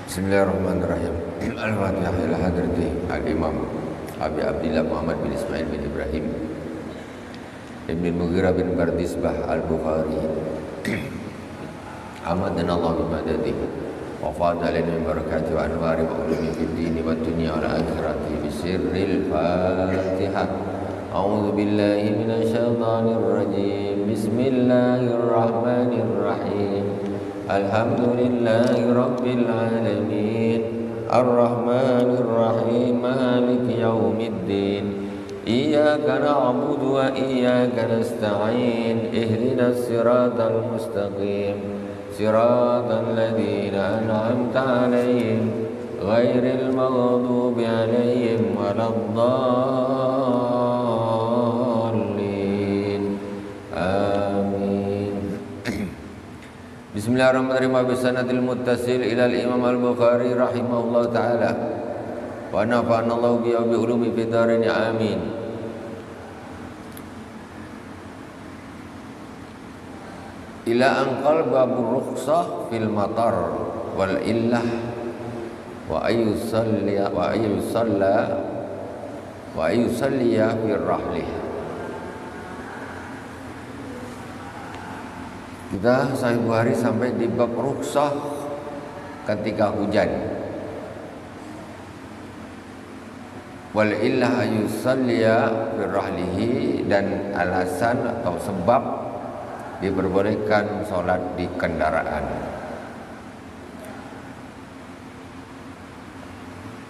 Bismillahirrahmanirrahim. Al-Fatihah ila hadrati Al-Imam Abi Abdillah Muhammad bin Ismail bin Ibrahim Ibn Mughirah bin Bardisbah Al-Bukhari Amadana Allah bimadadi wa fadalina min barakati wa anwari wa ulumi fid dini wa dunya wa akhirati bisirril Fatihah. A'udzu billahi minasyaitonir rajim. Bismillahirrahmanirrahim. Alhamdulillahi rabbil alamin. Ar-Rahmanir Rahim. Maliki yaumiddin. Iyyaka na'budu wa iyyaka nasta'in. Ihdinas siratal mustaqim. Siratal ladzina an'amta 'alaihim ghairil maghdubi 'alaihim waladdallin. Amin. Bismillahirrahmanirrahim. Bisanatil muttasil ila al-Imam Al-Bukhari rahimahullah ta'ala wa nafa'ana Allah bi ulumi fid dharain. Amin. Ila anqal babur rukhsah fil matar wal illah wa ayyusalliya fil rahlih. Kita Sahih Bukhari sampai di bab rukhsah ketika hujan. Wal illah ayyusalliya fil rahlihi, dan alasan atau sebab diperbolehkan sholat di kendaraan.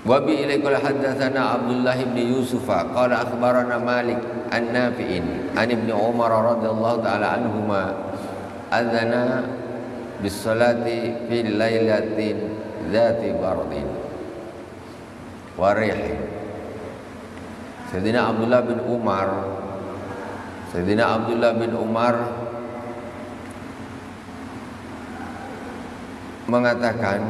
Wa bi ilaikal haddatsana Abdullah bin Yusuf qala akhbarana Malik an Nafi'in an Ibnu Umar radhiyallahu ta'ala anhuma adzana bis salati fil lailatin dzati bardin wa rihin. Sayyidina Abdullah bin Umar mengatakan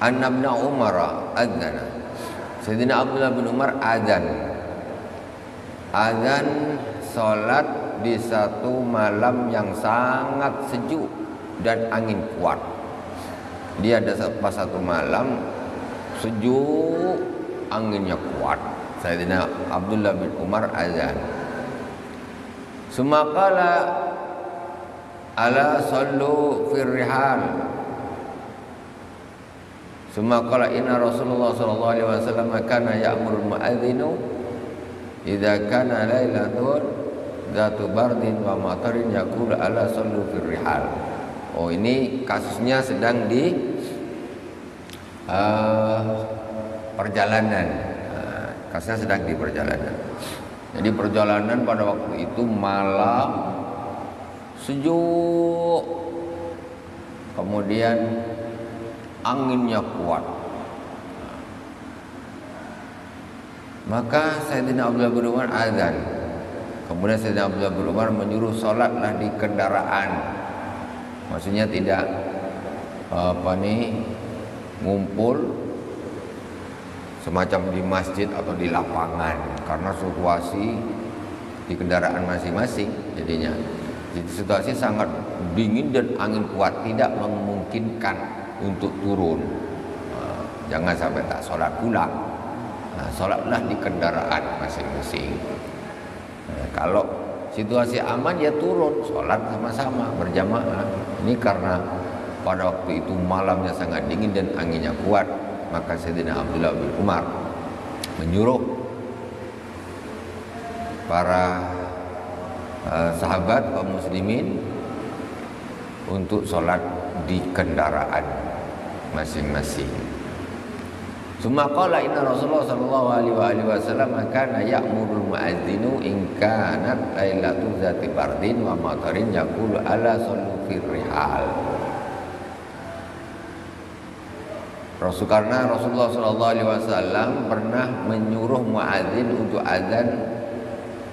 Anna ibn Umar adzana. Sayyidina Abdullah bin Umar adzan salat di satu malam yang sangat sejuk dan angin kuat. Dia ada pas satu malam sejuk, anginnya kuat. Sayyidina Abdullah bin Umar adzan. Sumakala ala sallu fir rihal. Summa qala inna Rasulullah sallallahu alaihi wasallam kana ya'murul mu'adzinu idza kana lailatun dzatu bardin wa matarin yaqulu ala sallu fir rihal. Oh, ini kasusnya sedang di perjalanan. Kasusnya sedang di perjalanan. Jadi perjalanan pada waktu itu malam sejuk, kemudian anginnya kuat. Maka Sayyidina Abdullah bin Umar azan. Kemudian Sayyidina Abdullah bin Umar menyuruh sholatlah di kendaraan. Maksudnya tidak ngumpul semacam di masjid atau di lapangan, karena situasi di kendaraan masing-masing jadinya. Jadi situasi sangat dingin dan angin kuat, tidak memungkinkan untuk turun. Jangan sampai tak sholat pula. Sholatlah di kendaraan masing-masing. Kalau situasi aman ya turun, sholat sama-sama berjamaah. Ini karena pada waktu itu malamnya sangat dingin dan anginnya kuat, maka Sayyidina Abdullah bin Umar menyuruh para sahabat kaum muslimin untuk sholat di kendaraan masing-masing. Summa qala inna Rasulullah sallallahu alaihi wasallam kana ya'murul mu'adzinu in kanat lailatu dzati bardin wa matarin yaqulu ala sallu fir rihal. Karena Rasulullah sallallahu alaihi wasallam pernah menyuruh muadzin untuk azan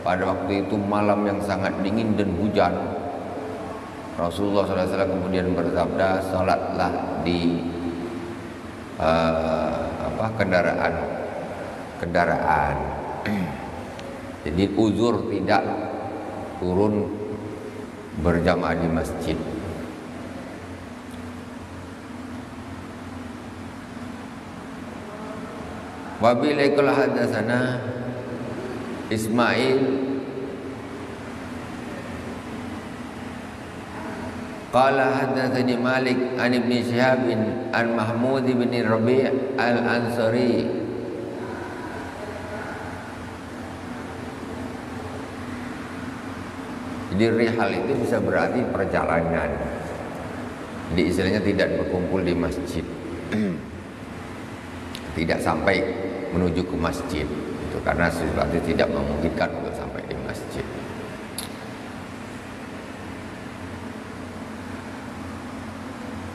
pada waktu itu malam yang sangat dingin dan hujan. Rasulullah SAW kemudian bersabda, salatlah di kendaraan. Jadi uzur tidak turun berjamaah di masjid. Wa bilaikul hadatsana Ismail qala hadatsani Malik an Ibnu Syihab an Mahmud bin Rabi' al-Ansari Jadi rihal itu bisa berarti perjalanan. Jadi istilahnya tidak berkumpul di masjid, tidak sampai menuju ke masjid. Itu karena sesuatu tidak memungkinkan untuk sampai di masjid.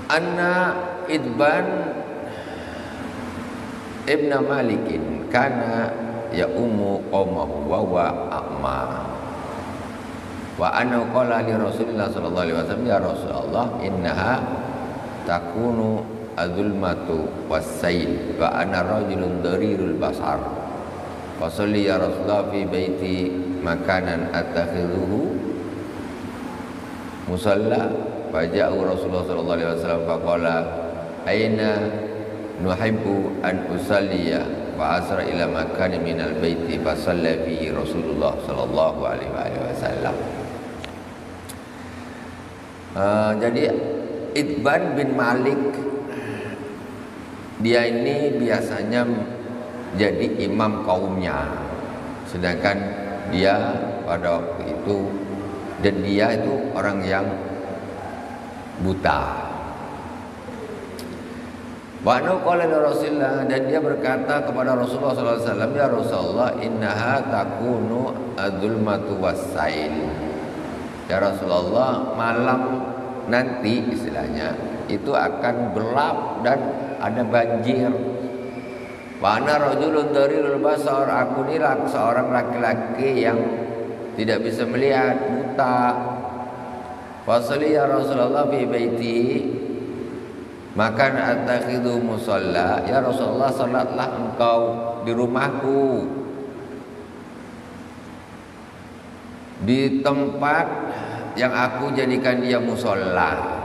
Anna Idban Ibn Malikin kana ya ummu qaumahu wa huwa a'ma. Wa anna qala li Rasulillah sallallahu alaihi wasallam ya Rasulullah innaha takunu azulmatu was-sail wa ana rajulun darirul basar. Fa salli ya Rasulullah fi baiti makanan attakhidhuhu musalla. Fa ja'a Rasulullah sallallahu alaihi wasallam fa qala aina nuhibbu an usalliya fa asra ila makan minal baiti fa shalla fi Rasulullah sallallahu alaihi wasallam. Jadi Itban bin Malik dia ini biasanya jadi imam kaumnya, sedangkan dia pada waktu itu dan dia itu orang yang buta. Wa qala Rasulullah, dan dia berkata kepada Rasulullah sallallahu alaihi wasallam, ya Rasulullah innaha takunu adzulmatu wassail. Ya Rasulullah, malam nanti istilahnya itu akan gelap dan ada banjir. Wa ana rajulun darirul basar, aku ini seorang laki-laki yang tidak bisa melihat, buta. Fasali ya Rasulullah fi baiti makan attakhidhu musalla. Ya Rasulullah, salatlah engkau di rumahku, di tempat yang aku jadikan dia musalla.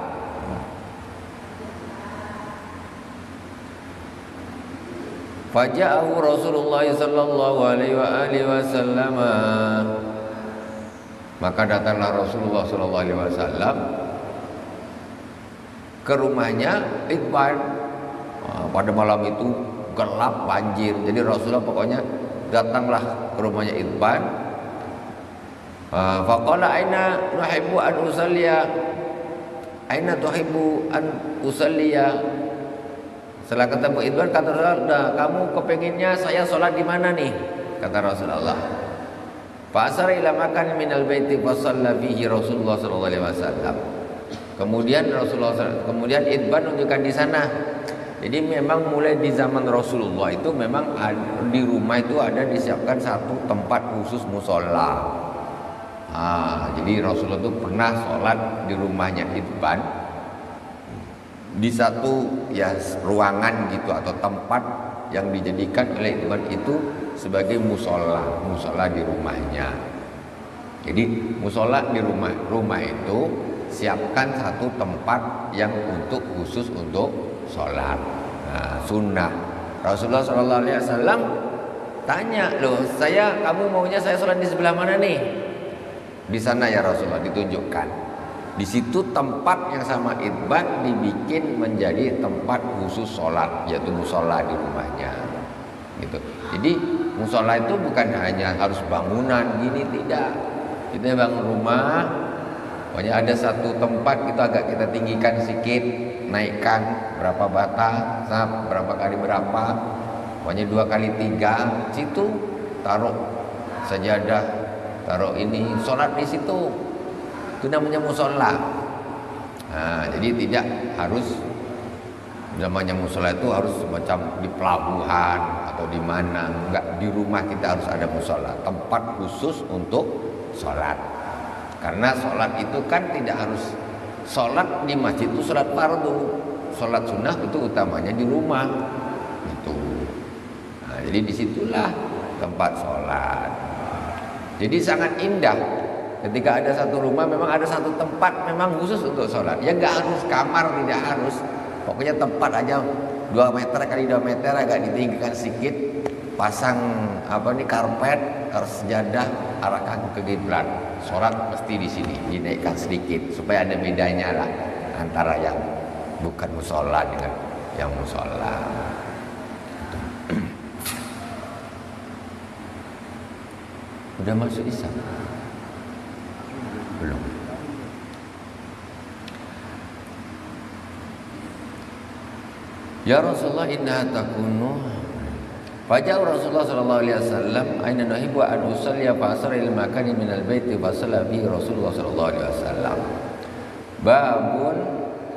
Faja'ahu Rasulullah sallallahu alaihi wasallam. Maka datanglah Rasulullah sallallahu alaihi wasallam ke rumahnya Itban. Pada malam itu gelap, banjir. Jadi Rasulullah pokoknya datanglah ke rumahnya Itban. Faqala aina nuhibbu an usalliya, aina tuhibbu an usalliya. Setelah ketemu Itban kata Rasulullah, kamu kepenginnya saya sholat di mana nih? Kata Rasulullah. Fa asara ila makan minal baiti fa shalla fihi Rasulullah sallallahu alaihi wasallam. Kemudian kemudian Itban menunjukkan di sana. Jadi memang mulai di zaman Rasulullah itu memang di rumah itu ada disiapkan satu tempat khusus musola. Jadi Rasulullah itu pernah sholat di rumahnya Itban di satu ya ruangan gitu atau tempat yang dijadikan oleh Itban itu sebagai musola di rumahnya. Jadi musola di rumah itu siapkan satu tempat yang khusus untuk sholat. Sunnah. Rasulullah Shallallahu Alaihi Wasallam tanya, loh kamu maunya saya sholat di sebelah mana nih? Di sana ya Rasulullah, ditunjukkan. Di situ tempat yang sama Itban dibikin menjadi tempat khusus sholat, yaitu musola di rumahnya. Gitu. Jadi musola itu bukan hanya harus bangunan gini, tidak. Kita bangun rumah, pokoknya ada satu tempat itu agak kita tinggikan sedikit, naikkan berapa bata, berapa kali berapa, pokoknya 2 kali 3, situ taruh sajadah, taruh ini, sholat di situ. Itu namanya musola. Jadi tidak harus namanya musola itu harus macam di pelabuhan atau di mana, enggak, di rumah kita harus ada musola, tempat khusus untuk sholat. Karena sholat itu kan tidak harus sholat di masjid itu sholat fardu, sholat sunnah itu utamanya di rumah. Itu. Jadi disitulah tempat sholat. Jadi sangat indah. Ketika ada satu rumah memang ada satu tempat memang khusus untuk sholat. Ya nggak harus kamar, tidak harus. Pokoknya tempat aja 2 meter kali 2 meter agak ditinggikan sedikit. pasang karpet, sejadah, arahkan ke kiblat. Sholat mesti di sini, dinaikkan sedikit supaya ada bedanya lah antara yang bukan musola dengan yang musola. Udah masuk isya? Belum. Ya Rasulullah, inna takunu. Faja'u Rasulullah sallallahu alaihi wasallam aina nuhibbu an usalliya fa asara ila makani min al-bait fa shalla bihi Rasulullah sallallahu alaihi wasallam. Babun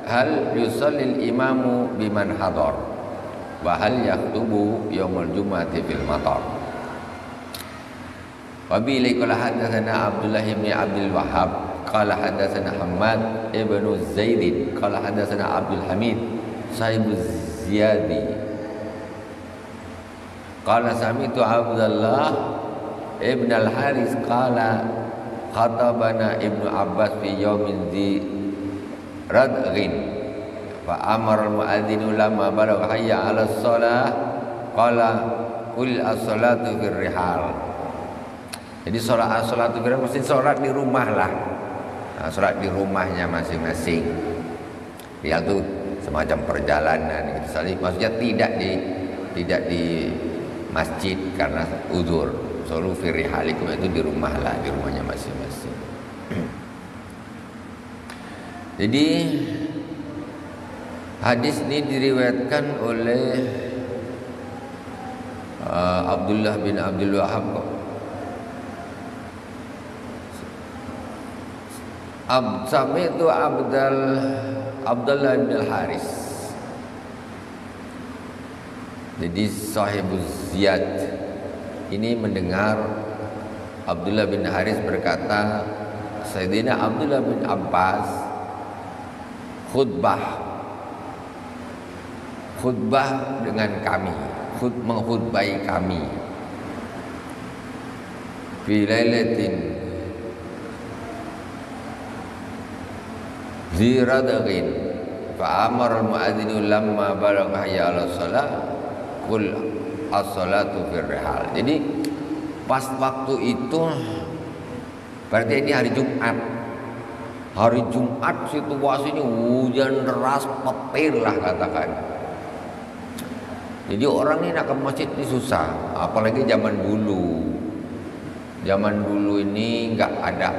hal yusalli al-imamu biman hadar wa hal yakhutubu yaumul jumu'ati fil matar. Wa bi qala hadatsana Abdullah bin Abdul Wahhab qala hadatsana Hammad ibn Zaid qala hadatsana Abdul Hamid sahibuz Ziyadi qala sami'tu Abdullah ibn al-Haris qala khatabana Ibnu Abbas fi yaumin dzi radghin fa amara al-mu'adzin lamma balagha hayya 'ala shalah qala qul as-salatu fir rihal. Jadi salatu fir rihal mesti salat di rumah lah. Nah, salat di rumahnya masing-masing. Dia tuh semacam perjalanan gitu. Maksudnya tidak di masjid karena uzur. Solu fi rihalikum itu di rumah lah, di rumahnya masing-masing. Jadi hadis ini diriwayatkan oleh Abdullah bin Abdul Wahhab. Sami itu Abdullah bin Al-Haris. Jadi sahibuz Ziyad ini mendengar Abdullah bin Haris berkata, Sayyidina Abdullah bin Abbas khutbah dengan kami, menghutbai kami fi lailatin ziradagin fa amara al-mu'adzinu lamma balagha hayya 'ala shalah qul as-salatu fir rihal. Jadi pas waktu itu berarti ini hari Jumat. Hari Jumat situasinya hujan deras, petir lah katakan. Jadi orang ini nak ke masjid ini susah, apalagi zaman dulu. Zaman dulu ini enggak ada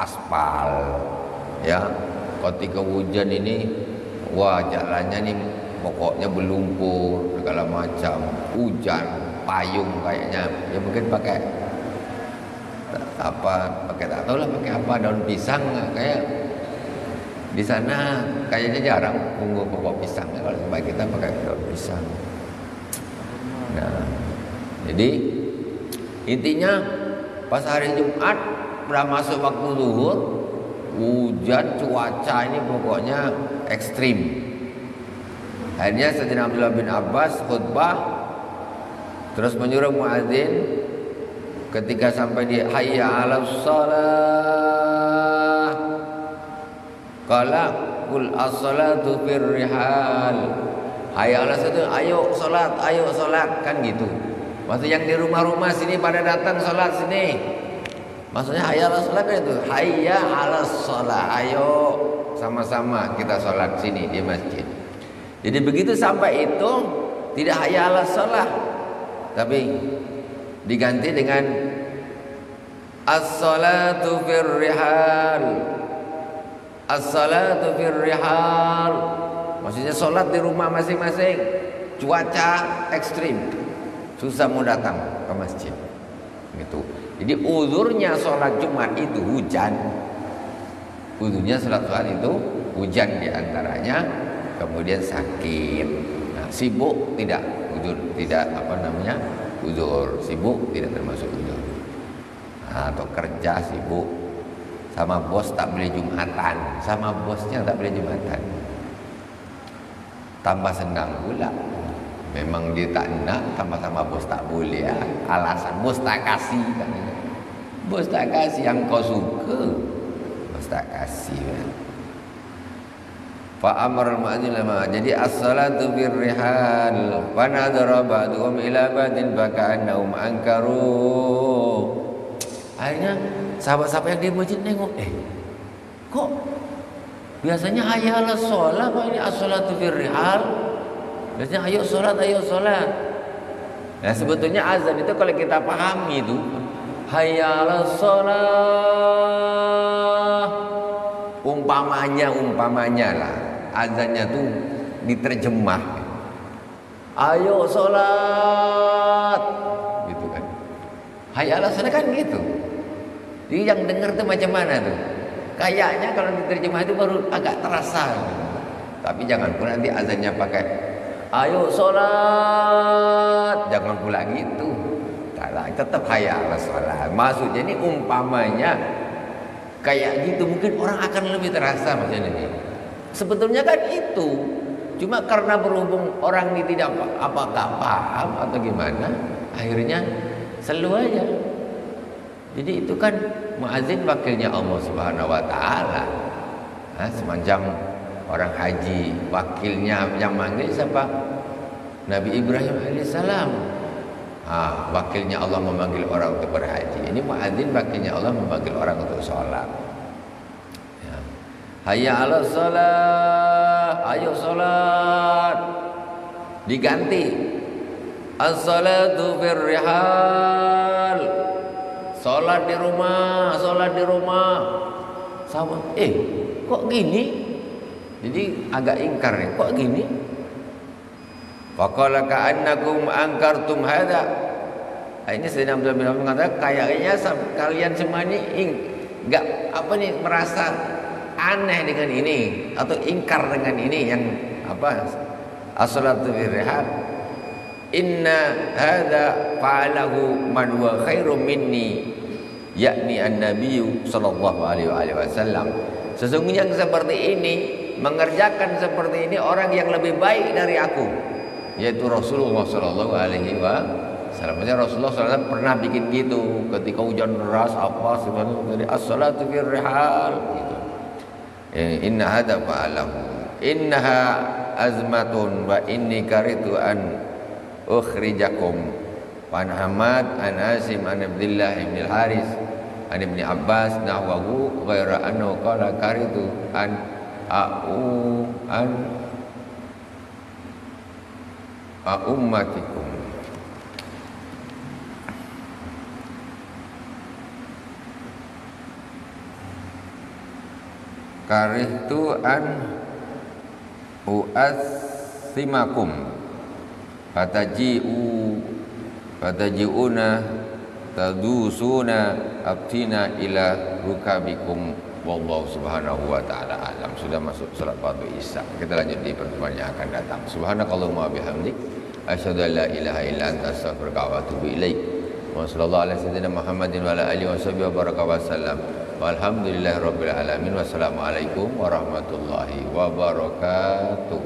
aspal, ya. Ketika hujan ini, wah jalannya nih pokoknya berlumpur segala macam, hujan, payung kayaknya, ya mungkin pakai tak tahu lah pakai apa, daun pisang kayak di sana kayaknya jarang ungu pokok pisang, kalau tempat kita pakai daun pisang. Nah, jadi intinya pas hari Jumat udah masuk waktu zuhur, hujan, cuaca ini pokoknya ekstrim. Akhirnya Sayyidina Abdullah bin Abbas khutbah, terus menyuruh muadzin ketika sampai di hayya 'alas shalah qala qul as-salatu fir rihal. Hayya 'alas itu ayo salat kan gitu. Maksudnya yang di rumah-rumah sini pada datang salat sini. Maksudnya hayya 'alas shalah itu hayya 'alas shalah, ayo sama-sama kita salat sini di masjid. Jadi begitu sampai itu tidak hayya 'alas shalah, tapi diganti dengan as-salatu fir rihal. As-salatu fir rihal. Maksudnya salat di rumah masing-masing. Cuaca ekstrim, susah mau datang ke masjid. Gitu. Jadi uzurnya salat Jumat itu hujan. Uzurnya salat itu hujan diantaranya, kemudian sakit. Nah, sibuk tidak uzur, tidak uzur, sibuk tidak termasuk uzur. Nah, atau kerja sibuk, sama bos tak boleh Jumatan, sama bosnya tak boleh Jumatan. Tambah senang pula. Memang dia tak nak, sama-sama bos tak boleh ya. Alasan bos tak kasih kan. Bos tak kasih yang kau suka, bos tak kasih kan. Fa amara al-mu'adzin lama. Jadi as-salatu birrihal wa nadara ba'dhum ila ba'din fa ka'annahum ankaru. Akhirnya sahabat-sahabat yang di masjid nengok, kok biasanya hayya 'alas shalah, kok ini as-salatu birrihal? Biasanya ayo salat, ayo salat. Nah, sebetulnya azan itu kalau kita pahami itu hayya 'alas shalah, umpamanya lah azannya tuh diterjemah ayo sholat gitu kan, hayya 'alas shalah kan gitu. Jadi yang dengar tuh macam mana tuh, kayaknya kalau diterjemah itu baru agak terasa gitu. Tapi jangan pula nanti azannya pakai ayo sholat, jangan pula gitu. Tetap hayya 'alas shalah. Maksudnya ini umpamanya kayak gitu, mungkin orang akan lebih terasa maksudnya ini. Sebetulnya kan itu, cuma karena berhubung orang ini tidak apakah paham atau gimana, akhirnya selalu aja. Jadi itu kan muadzin wakilnya Allah Subhanahu wa taala. Semacam orang haji, wakilnya yang manggil siapa? Nabi Ibrahim alaihissalam. Wakilnya Allah memanggil orang untuk berhaji. Ini muadzin wakilnya Allah memanggil orang untuk sholat. Ya. Hayya 'alas shalah, ayo sholat. Diganti as-salatu birrihal, sholat di rumah, sholat di rumah. Sama, kok gini? Jadi agak ingkar nih, kok gini? Faqala ka'annakum angkartum hadza. Ini Sayyidina Abdullah bin Abbas mengatakan kayaknya kalian semua ini enggak merasa aneh dengan ini atau ingkar dengan ini yang as-salatu birrihal. Inna hadza fa'alahu man huwa khairum minni, yakni an-nabiyyu sallallahu alaihi wasallam. Sesungguhnya yang seperti ini, mengerjakan seperti ini orang yang lebih baik dari aku, yaitu Rasulullah Sallallahu Alaihi Wasallam. Maksudnya Rasulullah SAW pernah bikin gitu ketika hujan deras sebenarnya dari as-salatu birrihal gitu. Inna hadza fa'alahu innaha azmatun wa inni karitu an ukhrijakum wa an Hamad an Asim an Abdullah ibn al-Haris an ibn Abbas nahwahu ghaira annahu qala karitu an ummatikum. Karihtu an uassimakum fataji'una tadusuna abtina ila rukabikum. Wallahu subhanahu wa ta'ala alam. Sudah masuk salat fardu isya. Kita lanjut di pertemuan yang akan datang. Subhanakallahumma bihamdik asyhadu an la ilaha illa anta astaghfiruka wa atubu ilaik. Wa sallallahu ala sayyidina Muhammadin wa ala alihi washabihi wa baraka wa sallam. Walhamdulillahirabbil alamin. Wassalamualaikum warahmatullahi wabarakatuh.